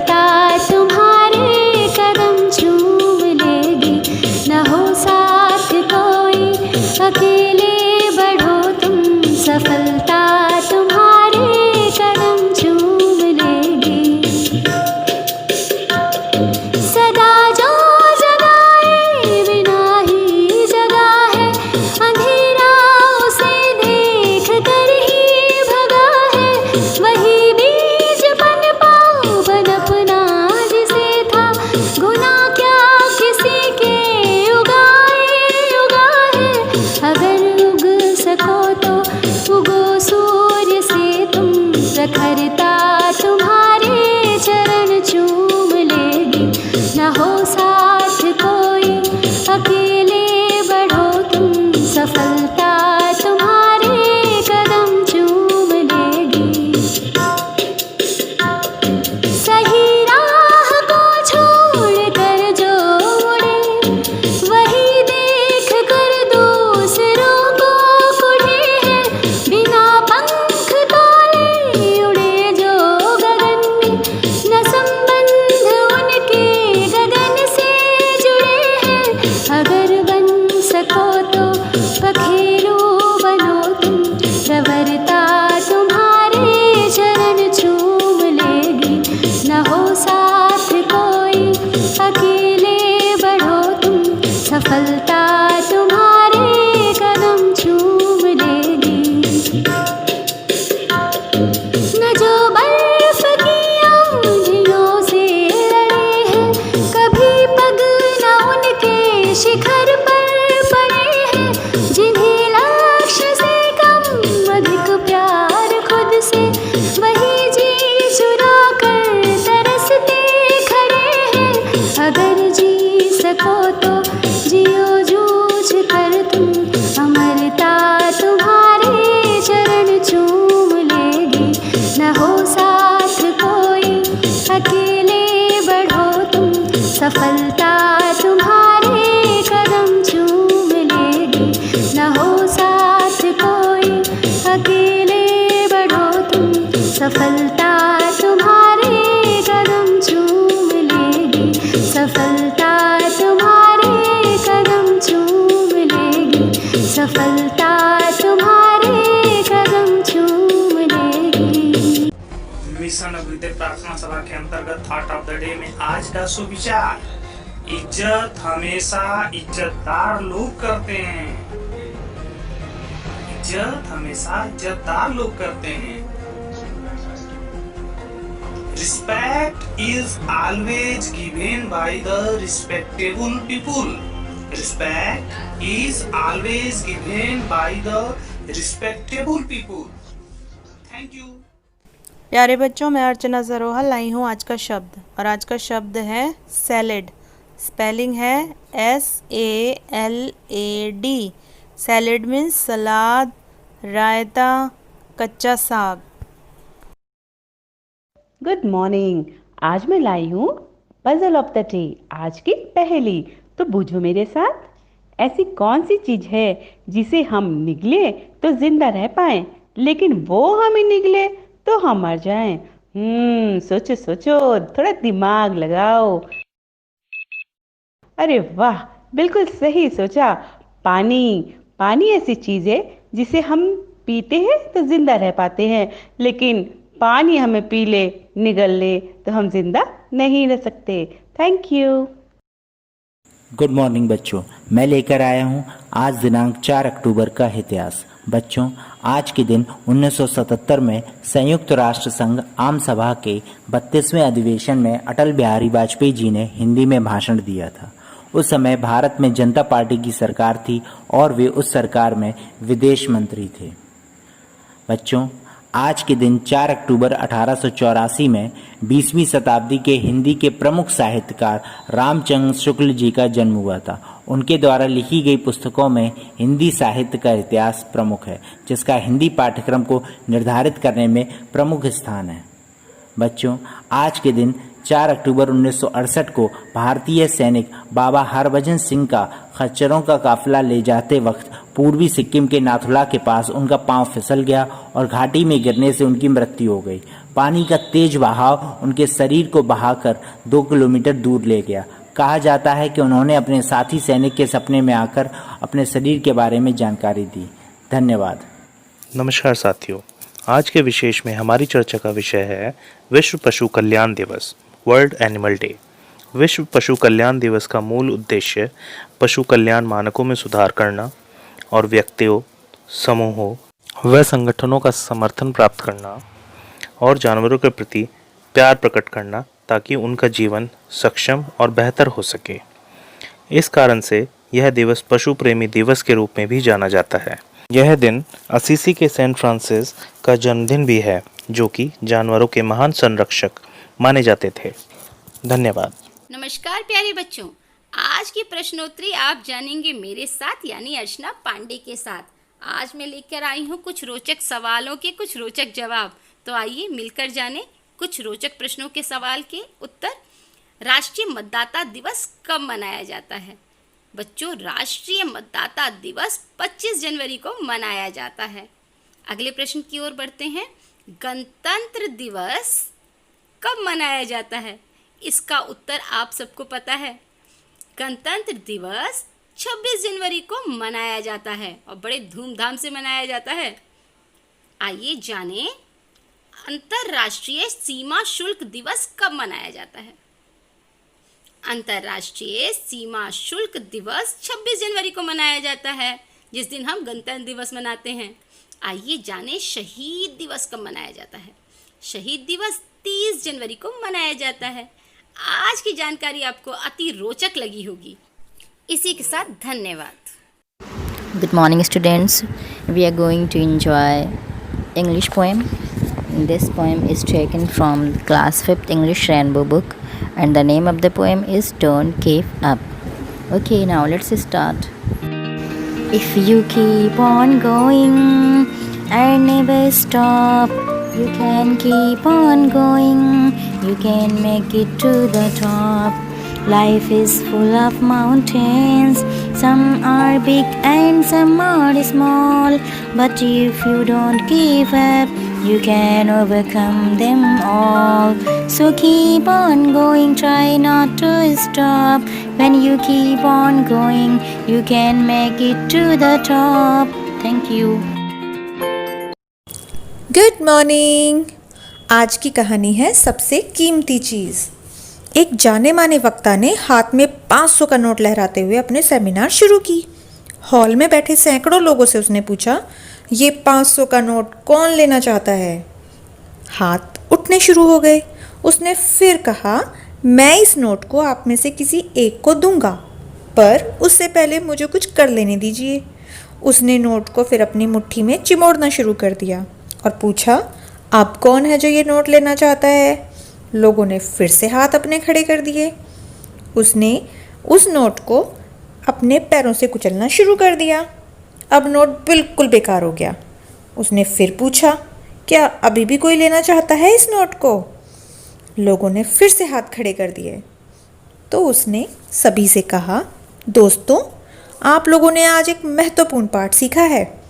सफलता तुम्हारे कदम चूम लेगी। न हो साथ कोई अकेले बढ़ो तुम, सफलता तुम्हारे कदम चूम लेगी। सदा जो जगाए बिना ही जगा है, अंधेरा उसे देख कर ही भगा है। वही बीज पनपा पनपना जिसे था, गुना क्या किसी के उगाए उगा है। अगर उग सको तो उगो सूर्य से तुम, प्रखरता तुम्हारे चरण चूम लेगी। न हो साथ कोई अकेले बढ़ो तुम, सफलता तुम्हारे कदम चूम लेगी। सही राह को छोड़ कर जो उड़े, वही देख कर दूसरों को कुढ़े है। बिना पंख तोले उड़े जो गगन में, न संबंध उनके गगन से जुड़े हैं। अगर बन सको तो पखेरु बनो तुम, प्रवरता तुम्हारे चरण चूम लेगी। न हो साथ कोई अकेले बढ़ो तुम, सफलता तुम्हारे कदम चूम लेगी। न जो बर्फ की आंधियों से लड़े हैं, कभी पग न उनके शिखर पर पड़े हैं। जिन्हें लक्ष्य से कम अधिक प्यार खुद से, वही जी चुरा कर तरसते खड़े हैं। अगर जी सको तो जियो जूझ कर तुम, अमरता तुम्हारे चरण चूम लेगी। न हो साथ कोई अकेले बढ़ो तुम, सफलता तुम्हारे कदम चूम लेगी। न हो साथ कोई अकेले बढ़ो तुम, सफलता तुम्हारे कदम चूम लेगी। सफलता तुम्हारे कदम चूम लेगी। सफलता तुम्हारे कदम चूम लेगी। मिशन अभ्युदय प्रार्थना सभा के अंतर्गत थॉट ऑफ द डे में आज का सुविचार, इज्जत हमेशा इज्जतदार लोग करते हैं। इज्जत हमेशा इज्जतदार लोग करते हैं। Respect is always given by the respectable people. Respect is always given by the respectable people. Thank you. प्यारे बच्चों, मैं अर्चना सरोहल लाई हूँ आज का शब्द, और आज का शब्द है सैलेड। स्पेलिंग है SALAD। सैलेड मीन्स सलाद, रायता, कच्चा साग। Good morning. आज मैं लाई हूँ पजल ऑफ द डे, आज की पहेली। तो बूझो मेरे साथ, ऐसी कौन सी चीज है जिसे हम निगले तो जिंदा रह पाए, लेकिन वो हमें निगले तो हम मर जाएं। सोचो सोचो, थोड़ा दिमाग लगाओ। अरे वाह, बिल्कुल सही सोचा। पानी। पानी ऐसी चीज है जिसे हम पीते हैं तो जिंदा रह पाते हैं, लेकिन पानी हमें पी ले, निगल ले तो हम जिंदा नहीं रह सकते। Thank you. गुड मॉर्निंग बच्चों, मैं लेकर आया हूँ आज दिनांक 4 अक्टूबर का इतिहास। बच्चों, आज के दिन 1977 में संयुक्त राष्ट्र संघ आम सभा के 32वें अधिवेशन में अटल बिहारी वाजपेयी जी ने हिंदी में भाषण दिया था। उस समय भारत में जनता पार्टी की सरकार थी और वे उस सरकार में विदेश मंत्री थे। बच्चों, आज के दिन 4 अक्टूबर 1884 में 20वीं शताब्दी के हिंदी के प्रमुख साहित्यकार रामचंद्र शुक्ल जी का जन्म हुआ था। उनके द्वारा लिखी गई पुस्तकों में हिंदी साहित्य का इतिहास प्रमुख है, जिसका हिंदी पाठ्यक्रम को निर्धारित करने में प्रमुख स्थान है। बच्चों, आज के दिन 4 अक्टूबर 1968 को भारतीय सैनिक बाबा हरभजन सिंह का खच्चरों का काफिला ले जाते वक्त पूर्वी सिक्किम के नाथुला के पास उनका पांव फिसल गया और घाटी में गिरने से उनकी मृत्यु हो गई। पानी का तेज बहाव उनके शरीर को बहाकर 2 किलोमीटर दूर ले गया। कहा जाता है कि उन्होंने अपने साथी सैनिक के सपने में आकर अपने शरीर के बारे में जानकारी दी। धन्यवाद। नमस्कार साथियों, आज के विशेष में हमारी चर्चा का विषय है विश्व पशु कल्याण दिवस, वर्ल्ड एनिमल डे। विश्व पशु कल्याण दिवस का मूल उद्देश्य पशु कल्याण मानकों में सुधार करना और व्यक्तियों, समूहों व संगठनों का समर्थन प्राप्त करना और जानवरों के प्रति प्यार प्रकट करना ताकि उनका जीवन सक्षम और बेहतर हो सके। इस कारण से यह दिवस पशु प्रेमी दिवस के रूप में भी जाना जाता है। यह दिन असीसी के सेंट फ्रांसिस का जन्मदिन भी है, जो कि जानवरों के महान संरक्षक माने जाते थे। धन्यवाद। नमस्कार प्यारे बच्चों, आज की प्रश्नोत्तरी आप जानेंगे मेरे साथ यानी अर्चना पांडे के साथ। आज मैं लेकर आई हूँ कुछ रोचक सवालों के कुछ रोचक जवाब। तो आइए मिलकर जानें कुछ रोचक प्रश्नों के सवाल के उत्तर। राष्ट्रीय मतदाता दिवस कब मनाया जाता है? बच्चों, राष्ट्रीय मतदाता दिवस 25 जनवरी को मनाया जाता है। अगले प्रश्न की ओर बढ़ते हैं। गणतंत्र दिवस कब मनाया जाता है? इसका उत्तर आप सबको पता है। गणतंत्र दिवस 26 जनवरी को मनाया जाता है और बड़े धूमधाम से मनाया जाता है। आइए जानें अंतर्राष्ट्रीय सीमा शुल्क दिवस कब मनाया जाता है? अंतर्राष्ट्रीय सीमा शुल्क दिवस 26 जनवरी को मनाया जाता है, जिस दिन हम गणतंत्र दिवस मनाते हैं। आइए जानें शहीद दिवस कब मनाया जाता है? शहीद दिवस 30 जनवरी को मनाया जाता है। आज की जानकारी आपको अति रोचक लगी होगी। इसी के साथ धन्यवाद। Good morning students, we are going to enjoy English poem. This poem is taken from class 5th English Rainbow book and the name of the poem is Don't Give Up. Okay, now let's start. If you keep on going and never stop, you can keep on going, you can make it to the top. Life is full of mountains, some are big and some are small, but if you don't give up, you can overcome them all. So keep on going, try not to stop. When you keep on going, you can make it to the top. Thank you. Good morning. आज की कहानी है सबसे कीमती चीज़। एक जाने माने वक्ता ने हाथ में 500 का नोट लहराते हुए अपने सेमिनार शुरू की। हॉल में बैठे सैकड़ों लोगों से उसने पूछा, ये 500 का नोट कौन लेना चाहता है? हाथ उठने शुरू हो गए। उसने फिर कहा, मैं इस नोट को आप में से किसी एक को दूंगा, पर उससे पहले मुझे कुछ कर लेने दीजिए। उसने नोट को फिर अपनी मुट्ठी में चिमोड़ना शुरू कर दिया और पूछा, अब कौन है जो ये नोट लेना चाहता है? लोगों ने फिर से हाथ अपने खड़े कर दिए। उसने उस नोट को अपने पैरों से कुचलना शुरू कर दिया। अब नोट बिल्कुल बेकार हो गया। उसने फिर पूछा, क्या अभी भी कोई लेना चाहता है इस नोट को? लोगों ने फिर से हाथ खड़े कर दिए। तो उसने सभी से कहा, दोस्तों, आप लोगों ने आज एक महत्वपूर्ण पाठ सीखा है।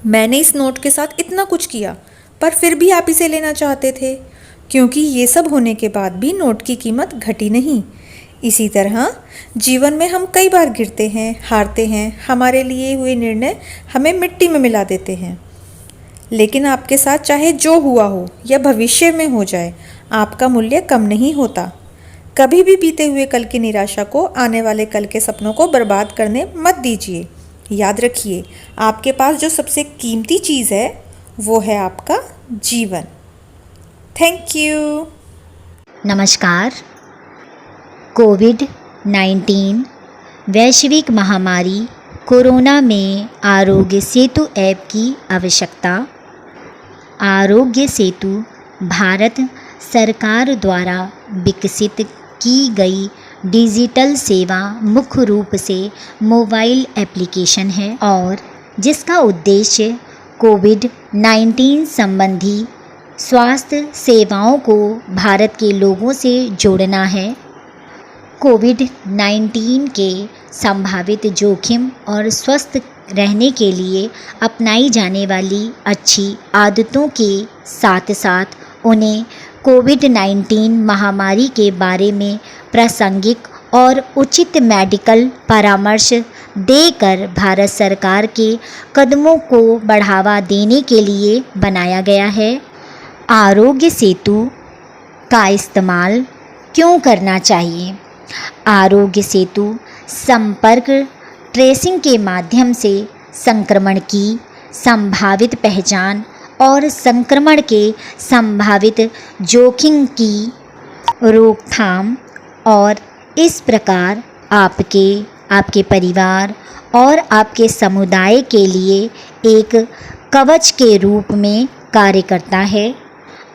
मैंने इस नोट के साथ इतना कुछ किया, पर फिर भी आप इसे लेना चाहते थे, क्योंकि ये सब होने के बाद भी नोट की कीमत घटी नहीं। इसी तरह जीवन में हम कई बार गिरते हैं, हारते हैं, हमारे लिए हुए निर्णय हमें मिट्टी में मिला देते हैं। लेकिन आपके साथ चाहे जो हुआ हो या भविष्य में हो जाए, आपका मूल्य कम नहीं होता। कभी भी बीते हुए कल की निराशा को आने वाले कल के सपनों को बर्बाद करने मत दीजिए। याद रखिए, आपके पास जो सबसे कीमती चीज़ है वो है आपका जीवन। Thank you. नमस्कार। कोविड-19 वैश्विक महामारी कोरोना में आरोग्य सेतु ऐप की आवश्यकता। आरोग्य सेतु भारत सरकार द्वारा विकसित की गई डिजिटल सेवा मुख्य रूप से मोबाइल एप्लीकेशन है और जिसका उद्देश्य कोविड-19 संबंधी स्वास्थ्य सेवाओं को भारत के लोगों से जोड़ना है। कोविड-19 के संभावित जोखिम और स्वास्थ्य रहने के लिए अपनाई जाने वाली अच्छी आदतों के साथ साथ उन्हें कोविड-19 महामारी के बारे में प्रासंगिक और उचित मेडिकल परामर्श देकर भारत सरकार के कदमों को बढ़ावा देने के लिए बनाया गया है। आरोग्य सेतु का इस्तेमाल क्यों करना चाहिए? आरोग्य सेतु संपर्क ट्रेसिंग के माध्यम से संक्रमण की संभावित पहचान और संक्रमण के संभावित जोखिम की रोकथाम और इस प्रकार आपके परिवार और आपके समुदाय के लिए एक कवच के रूप में कार्य करता है।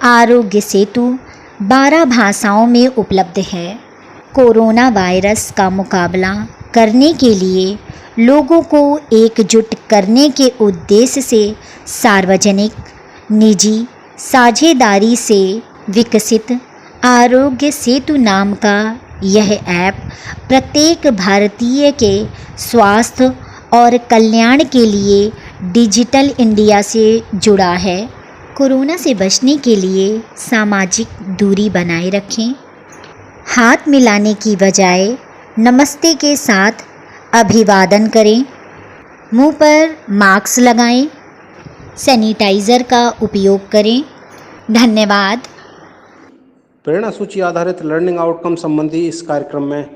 आरोग्य सेतु 12 भाषाओं में उपलब्ध है। कोरोना वायरस का मुकाबला करने के लिए लोगों को एकजुट करने के उद्देश्य से सार्वजनिक निजी साझेदारी से विकसित आरोग्य सेतु नाम का यह ऐप प्रत्येक भारतीय के स्वास्थ्य और कल्याण के लिए डिजिटल इंडिया से जुड़ा है। कोरोना से बचने के लिए सामाजिक दूरी बनाए रखें। हाथ मिलाने की बजाय नमस्ते के साथ अभिवादन करें। मुंह पर मास्क लगाएं। सैनिटाइज़र का उपयोग करें। धन्यवाद। प्रेरणा सूची आधारित लर्निंग आउटकम संबंधी इस कार्यक्रम में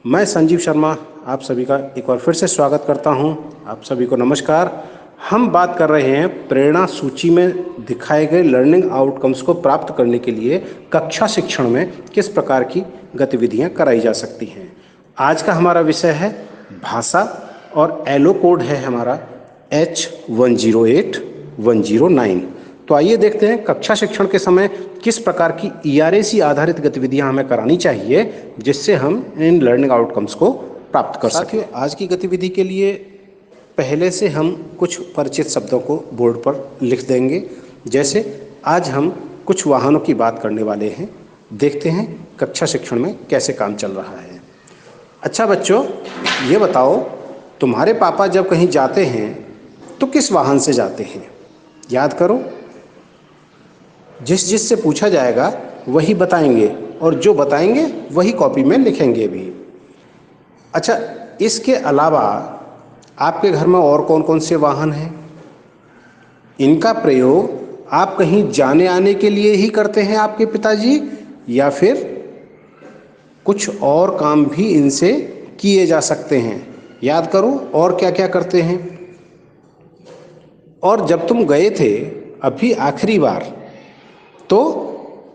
मैं संजीव शर्मा आप सभी का एक बार फिर से स्वागत करता हूं। आप सभी को नमस्कार। हम बात कर रहे हैं प्रेरणा सूची में दिखाए गए लर्निंग आउटकम्स को प्राप्त करने के लिए कक्षा शिक्षण में किस प्रकार की गतिविधियां कराई जा सकती हैं। आज का हमारा विषय है भाषा और एलो कोड है हमारा H108109। तो आइए देखते हैं कक्षा शिक्षण के समय किस प्रकार की ERAC आधारित गतिविधियां हमें करानी चाहिए जिससे हम इन लर्निंग आउटकम्स को प्राप्त कर सकें। आज की गतिविधि के लिए पहले से हम कुछ परिचित शब्दों को बोर्ड पर लिख देंगे। जैसे आज हम कुछ वाहनों की बात करने वाले हैं। देखते हैं कक्षा शिक्षण में कैसे काम चल रहा है। अच्छा बच्चों, ये बताओ तुम्हारे पापा जब कहीं जाते हैं तो किस वाहन से जाते हैं? याद करो। जिस से पूछा जाएगा वही बताएंगे और जो बताएंगे वही कॉपी में लिखेंगे भी। अच्छा, इसके अलावा आपके घर में और कौन कौन से वाहन हैं? इनका प्रयोग आप कहीं जाने आने के लिए ही करते हैं आपके पिताजी, या फिर कुछ और काम भी इनसे किए जा सकते हैं? याद करो और क्या क्या करते हैं। और जब तुम गए थे अभी आखिरी बार तो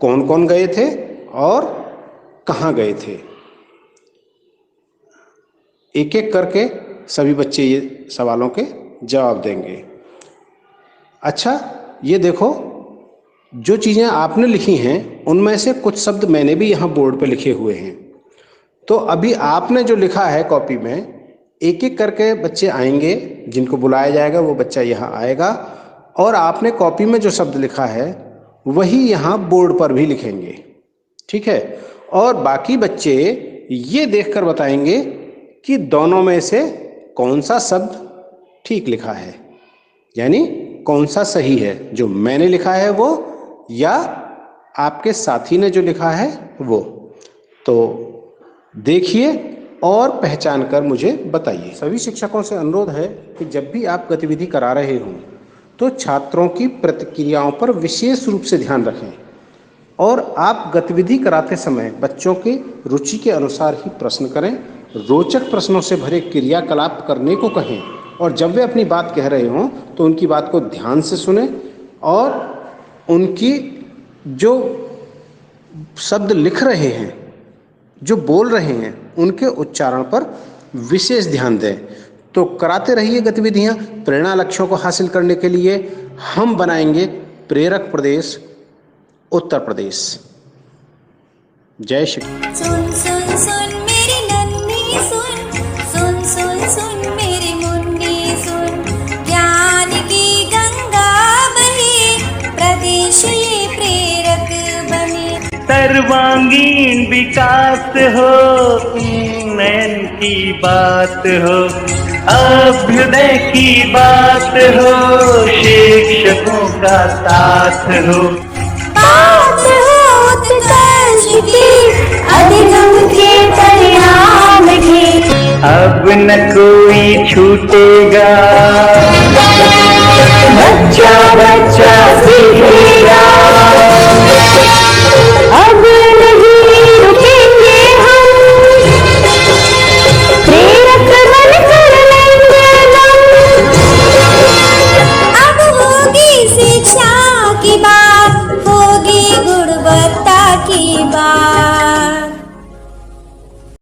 कौन कौन गए थे और कहाँ गए थे? एक एक करके सभी बच्चे ये सवालों के जवाब देंगे। अच्छा, ये देखो जो चीज़ें आपने लिखी हैं उनमें से कुछ शब्द मैंने भी यहाँ बोर्ड पे लिखे हुए हैं। तो अभी आपने जो लिखा है कॉपी में, एक एक करके बच्चे आएंगे, जिनको बुलाया जाएगा वो बच्चा यहाँ आएगा और आपने कॉपी में जो शब्द लिखा है वही यहाँ बोर्ड पर भी लिखेंगे। ठीक है? और बाकी बच्चे ये देखकर बताएंगे कि दोनों में से कौन सा शब्द ठीक लिखा है, यानी कौन सा सही है, जो मैंने लिखा है वो या आपके साथी ने जो लिखा है वो। तो देखिए और पहचान कर मुझे बताइए। सभी शिक्षकों से अनुरोध है कि जब भी आप गतिविधि करा रहे हों तो छात्रों की प्रतिक्रियाओं पर विशेष रूप से ध्यान रखें और आप गतिविधि कराते समय बच्चों के रुचि के अनुसार ही प्रश्न करें। रोचक प्रश्नों से भरे क्रियाकलाप करने को कहें और जब वे अपनी बात कह रहे हों तो उनकी बात को ध्यान से सुनें और उनकी जो शब्द लिख रहे हैं, जो बोल रहे हैं, उनके उच्चारण पर विशेष ध्यान दें। तो कराते रहिए गतिविधियां। प्रेरणा लक्ष्यों को हासिल करने के लिए हम बनाएंगे प्रेरक प्रदेश उत्तर प्रदेश। जय श्री। सुन सुन सुन मेरी नन्ही सुन, सुन सुन सुन मेरी मुन्नी सुन, ज्ञान की गंगा बहे प्रदेश ये प्रेरक बने। सर्वांगीण विकास हो, उन्नयन की बात हो, अभ्युदय की बात हो, शिक्षकों का साथ हो, बात हो उत्कर्ष की, अधिगम के परिणाम की। अब न कोई छूटेगा